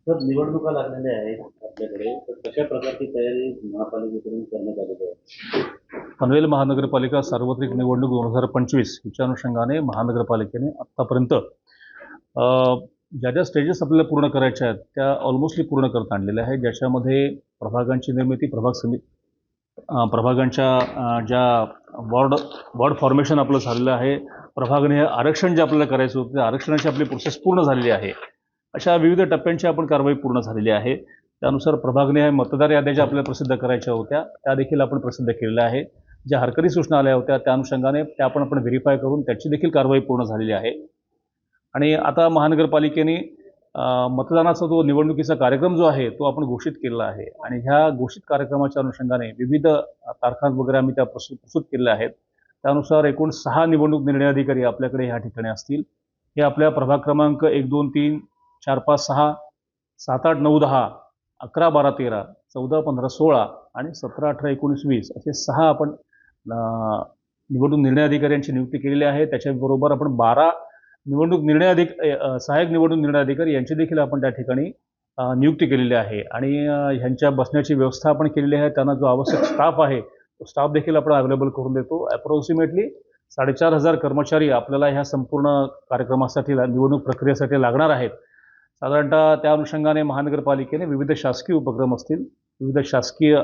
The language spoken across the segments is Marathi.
तर निवडणुका लागलेल्या आहेत आपल्याकडे, तर कशा प्रकारची तयारी महापालिकेकडून करण्यात आलेली आहे? पनवेल महानगरपालिका सार्वत्रिक निवडणूक 2025 हिच्या अनुषंगाने महानगरपालिकेने आत्तापर्यंत ज्या ज्या स्टेजेस आपल्याला पूर्ण करायच्या आहेत त्या ऑलमोस्टली पूर्ण करत आणलेल्या आहेत, ज्याच्यामध्ये प्रभागांची निर्मिती, प्रभागांच्या ज्या वॉर्ड फॉर्मेशन आपलं झालेलं आहे, प्रभागने आरक्षण जे आपल्याला करायचं होतं त्या आरक्षणाची आपली प्रोसेस पूर्ण झालेली आहे. अशा विविध टप्प्यांची आपण कारवाई पूर्ण झालेली आहे. त्यानुसार प्रभागने मतदार याद्या ज्या आपल्याला प्रसिद्ध करायच्या होत्या त्या देखील आपण प्रसिद्ध केलेल्या आहे. ज्या हरकती सूचना आल्या होत्या त्या अनुषंगाने त्या आपण व्हेरीफाय करून त्याची देखील कारवाई पूर्ण झालेली आहे. आणि आता महानगरपालिकेने मतदानाचा जो निवडणुकीचा कार्यक्रम जो आहे तो आपण घोषित केलेला आहे आणि ह्या घोषित कार्यक्रमाच्या अनुषंगाने विविध तारखा वगैरे आम्ही त्या प्रस्तुत केलेल्या आहेत. त्यानुसार एकूण 6 निवडणूक निर्णय अधिकारी आपल्याकडे ह्या ठिकाणी असतील. हे आपल्या प्रभाग क्रमांक 1, 2, 3, 4, 5, 6, 7, 8, 9, 10, 11, 12, 13, 14, 15, 16 आणि 17, 18, 19, 20 असे 6 आपण निवडणूक निर्णय अधिकाऱ्यांची नियुक्ती केलेली आहे. त्याच्याबरोबर आपण 12 सहाय्यक निवडणूक निर्णय अधिकारी यांची देखील आपण त्या ठिकाणी नियुक्ती केलेली आहे आणि ह्यांच्या बसण्याची व्यवस्था आपण केलेली आहे. त्यांना जो आवश्यक स्टाफ आहे तो स्टाफ देखील आपण अवेलेबल करून देतो. अप्रॉक्सिमेटली 4,500 कर्मचारी आपल्याला ह्या संपूर्ण कार्यक्रमासाठी निवडणूक प्रक्रियेसाठी लागणार आहेत. साधारणतः त्या अनुषंगाने महानगरपालिकेने विविध शासकीय उपक्रम असतील, विविध शासकीय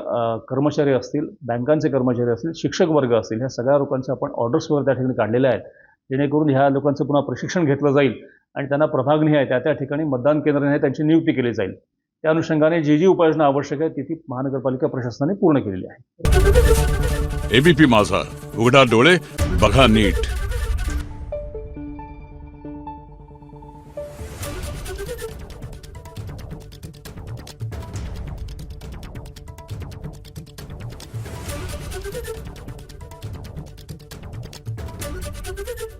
कर्मचारी असतील, बँकांचे कर्मचारी असतील, शिक्षक वर्ग असतील, ह्या सगळ्या लोकांचे आपण ऑर्डर्स वगैरे त्या ठिकाणी काढलेल्या आहेत, जेणेकरून ह्या लोकांचं पुन्हा प्रशिक्षण घेतलं जाईल आणि त्यांना प्रभागनिहाय त्या ठिकाणी मतदान केंद्रनिहाय त्यांची नियुक्ती केली जाईल. त्या अनुषंगाने जी उपाययोजना आवश्यक आहे ती महानगरपालिका प्रशासनाने पूर्ण केलेली आहे. एबीपी माझा, उघडा डोळे बघा नीट. Thank you.